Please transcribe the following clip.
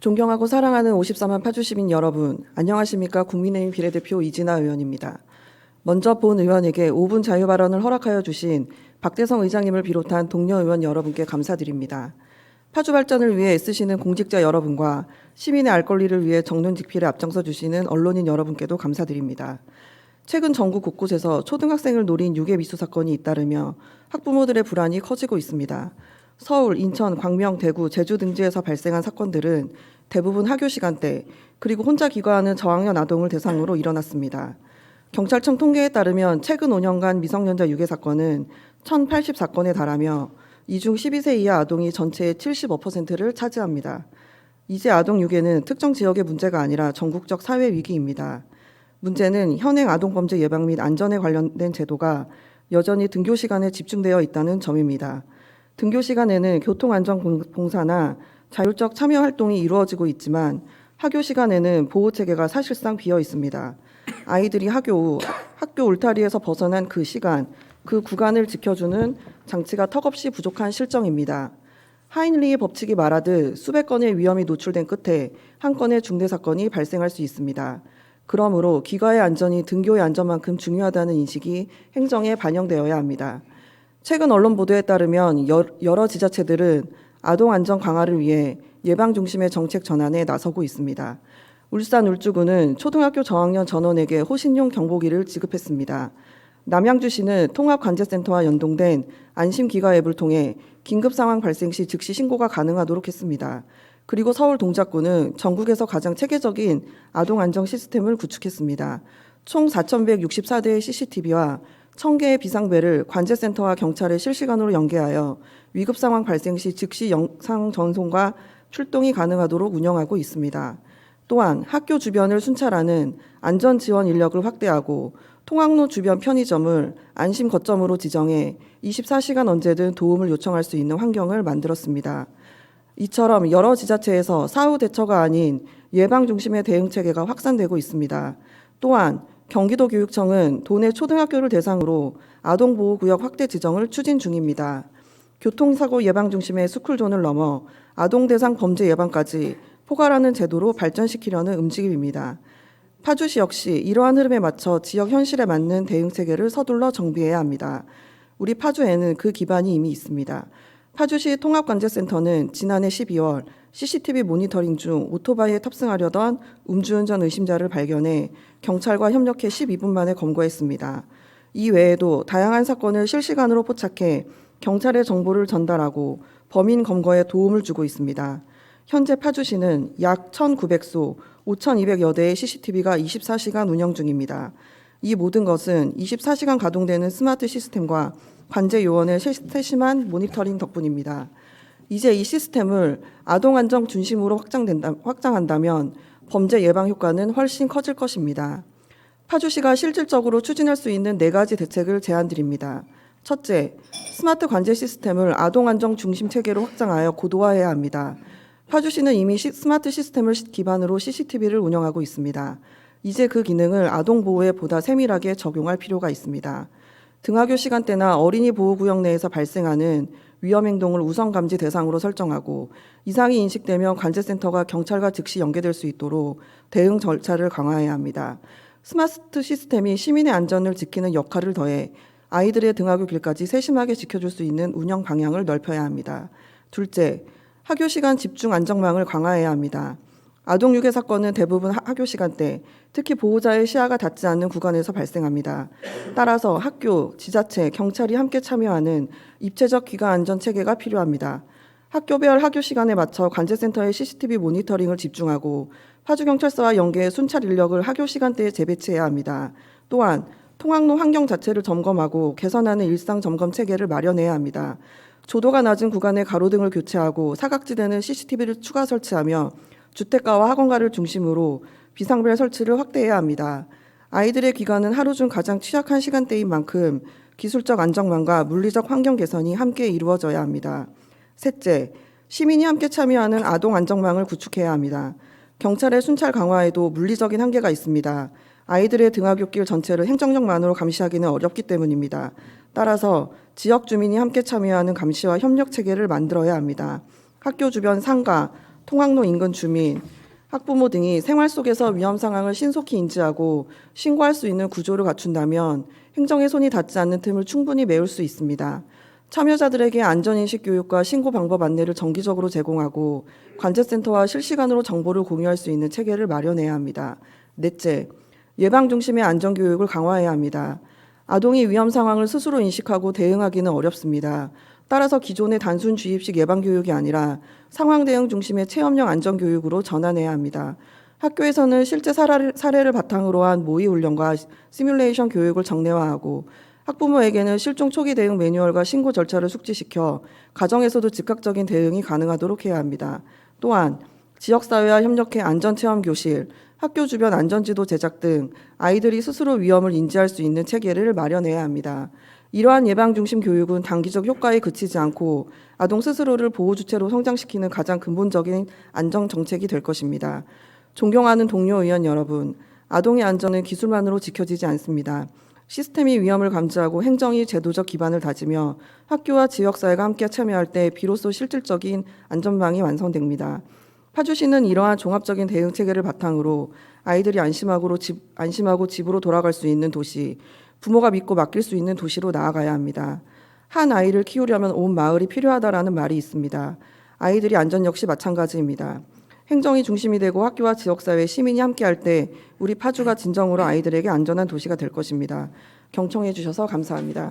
존경하고 사랑하는 54만 파주시민 여러분, 안녕하십니까? 국민의힘 비례대표 이진아 의원입니다. 먼저 본 의원에게 5분 자유 발언을 허락하여 주신 박대성 의장님을 비롯한 동료 의원 여러분께 감사드립니다. 파주 발전을 위해 애쓰시는 공직자 여러분과 시민의 알 권리를 위해 정론직필에 앞장서 주시는 언론인 여러분께도 감사드립니다. 최근 전국 곳곳에서 초등학생을 노린 유괴 미수 사건이 잇따르며 학부모들의 불안이 커지고 있습니다. 서울, 인천, 광명, 대구, 제주 등지에서 발생한 사건들은 대부분 학교 시간대 그리고 혼자 귀가하는 저학년 아동을 대상으로 일어났습니다. 경찰청 통계에 따르면 최근 5년간 미성년자 유괴 사건은 1,080사건에 달하며 이 중 12세 이하 아동이 전체의 75%를 차지합니다. 이제 아동 유괴는 특정 지역의 문제가 아니라 전국적 사회 위기입니다. 문제는 현행 아동범죄 예방 및 안전에 관련된 제도가 여전히 등교 시간에 집중되어 있다는 점입니다. 등교 시간에는 교통안전봉사나 자율적 참여 활동이 이루어지고 있지만 학교 시간에는 보호체계가 사실상 비어 있습니다. 아이들이 학교 울타리에서 벗어난 그 시간, 그 구간을 지켜주는 장치가 턱없이 부족한 실정입니다. 하인리히 법칙이 말하듯 수백 건의 위험이 노출된 끝에 한 건의 중대 사건이 발생할 수 있습니다. 그러므로 귀가의 안전이 등교의 안전만큼 중요하다는 인식이 행정에 반영되어야 합니다. 최근 언론 보도에 따르면 여러 지자체들은 아동 안전 강화를 위해 예방 중심의 정책 전환에 나서고 있습니다. 울산 울주군은 초등학교 저학년 전원에게 호신용 경보기를 지급했습니다. 남양주시는 통합관제센터와 연동된 안심귀가 앱을 통해 긴급 상황 발생 시 즉시 신고가 가능하도록 했습니다. 그리고 서울 동작구는 전국에서 가장 체계적인 아동 안전 시스템을 구축했습니다. 총 4,164대의 CCTV와 1,000개의 비상벨을 관제센터와 경찰에 실시간으로 연계하여 위급 상황 발생 시 즉시 영상 전송과 출동이 가능하도록 운영하고 있습니다. 또한 학교 주변을 순찰하는 안전 지원 인력을 확대하고 통학로 주변 편의점을 안심 거점으로 지정해 24시간 언제든 도움을 요청할 수 있는 환경을 만들었습니다. 이처럼 여러 지자체에서 사후 대처가 아닌 예방 중심의 대응 체계가 확산되고 있습니다. 또한 경기도교육청은 도내 초등학교를 대상으로 아동보호구역 확대 지정을 추진 중입니다. 교통사고 예방 중심의 스쿨존을 넘어 아동 대상 범죄 예방까지 포괄하는 제도로 발전시키려는 움직임입니다. 파주시 역시 이러한 흐름에 맞춰 지역 현실에 맞는 대응 체계를 서둘러 정비해야 합니다. 우리 파주에는 그 기반이 이미 있습니다. 파주시 통합관제센터는 지난해 12월 CCTV 모니터링 중 오토바이에 탑승하려던 음주운전 의심자를 발견해 경찰과 협력해 12분 만에 검거했습니다. 이 외에도 다양한 사건을 실시간으로 포착해 경찰의 정보를 전달하고 범인 검거에 도움을 주고 있습니다. 현재 파주시는 약 1,900소, 5,200여 대의 CCTV가 24시간 운영 중입니다. 이 모든 것은 24시간 가동되는 스마트 시스템과 관제 요원의 세심한 모니터링 덕분입니다. 이제 이 시스템을 아동 안전 중심으로 확장한다면 범죄 예방 효과는 훨씬 커질 것입니다. 파주시가 실질적으로 추진할 수 있는 4가지 대책을 제안드립니다. 첫째, 스마트 관제 시스템을 아동 안전 중심 체계로 확장하여 고도화해야 합니다. 파주시는 이미 스마트 시스템을 기반으로 CCTV를 운영하고 있습니다. 이제 그 기능을 아동 보호에 보다 세밀하게 적용할 필요가 있습니다. 등하교 시간대나 어린이 보호구역 내에서 발생하는 위험행동을 우선감지 대상으로 설정하고 이상이 인식되면 관제센터가 경찰과 즉시 연계될 수 있도록 대응 절차를 강화해야 합니다. 스마트 시스템이 시민의 안전을 지키는 역할을 더해 아이들의 등하교 길까지 세심하게 지켜줄 수 있는 운영 방향을 넓혀야 합니다. 둘째, 학교 시간 집중 안전망을 강화해야 합니다. 아동 유괴 사건은 대부분 학교 시간대, 특히 보호자의 시야가 닿지 않는 구간에서 발생합니다. 따라서 학교, 지자체, 경찰이 함께 참여하는 입체적 귀가 안전 체계가 필요합니다. 학교별 학교 시간에 맞춰 관제센터의 CCTV 모니터링을 집중하고 파주경찰서와 연계해 순찰 인력을 학교 시간대에 재배치해야 합니다. 또한 통학로 환경 자체를 점검하고 개선하는 일상 점검 체계를 마련해야 합니다. 조도가 낮은 구간에 가로등을 교체하고 사각지대는 CCTV를 추가 설치하며 주택가와 학원가를 중심으로 비상벨 설치를 확대해야 합니다. 아이들의 귀가는 하루 중 가장 취약한 시간대인 만큼 기술적 안정망과 물리적 환경 개선이 함께 이루어져야 합니다. 셋째, 시민이 함께 참여하는 아동 안정망을 구축해야 합니다. 경찰의 순찰 강화에도 물리적인 한계가 있습니다. 아이들의 등하굣길 전체를 행정력만으로 감시하기는 어렵기 때문입니다. 따라서 지역 주민이 함께 참여하는 감시와 협력 체계를 만들어야 합니다. 학교 주변 상가, 통학로 인근 주민, 학부모 등이 생활 속에서 위험 상황을 신속히 인지하고 신고할 수 있는 구조를 갖춘다면 행정의 손이 닿지 않는 틈을 충분히 메울 수 있습니다. 참여자들에게 안전인식 교육과 신고 방법 안내를 정기적으로 제공하고 관제센터와 실시간으로 정보를 공유할 수 있는 체계를 마련해야 합니다. 넷째, 예방 중심의 안전교육을 강화해야 합니다. 아동이 위험 상황을 스스로 인식하고 대응하기는 어렵습니다. 따라서 기존의 단순 주입식 예방교육이 아니라 상황 대응 중심의 체험형 안전교육으로 전환해야 합니다. 학교에서는 실제 사례를 바탕으로 한 모의 훈련과 시뮬레이션 교육을 정례화하고 학부모에게는 실종 초기 대응 매뉴얼과 신고 절차를 숙지시켜 가정에서도 즉각적인 대응이 가능하도록 해야 합니다. 또한 지역사회와 협력해 안전체험 교실, 학교 주변 안전지도 제작 등 아이들이 스스로 위험을 인지할 수 있는 체계를 마련해야 합니다. 이러한 예방 중심 교육은 단기적 효과에 그치지 않고 아동 스스로를 보호 주체로 성장시키는 가장 근본적인 안전 정책이 될 것입니다. 존경하는 동료 의원 여러분, 아동의 안전은 기술만으로 지켜지지 않습니다. 시스템이 위험을 감지하고 행정이 제도적 기반을 다지며 학교와 지역사회가 함께 참여할 때 비로소 실질적인 안전망이 완성됩니다. 파주시는 이러한 종합적인 대응 체계를 바탕으로 아이들이 안심하고 집으로 돌아갈 수 있는 도시, 부모가 믿고 맡길 수 있는 도시로 나아가야 합니다. 한 아이를 키우려면 온 마을이 필요하다라는 말이 있습니다. 아이들이 안전 역시 마찬가지입니다. 행정이 중심이 되고 학교와 지역사회, 시민이 함께할 때 우리 파주가 진정으로 아이들에게 안전한 도시가 될 것입니다. 경청해 주셔서 감사합니다.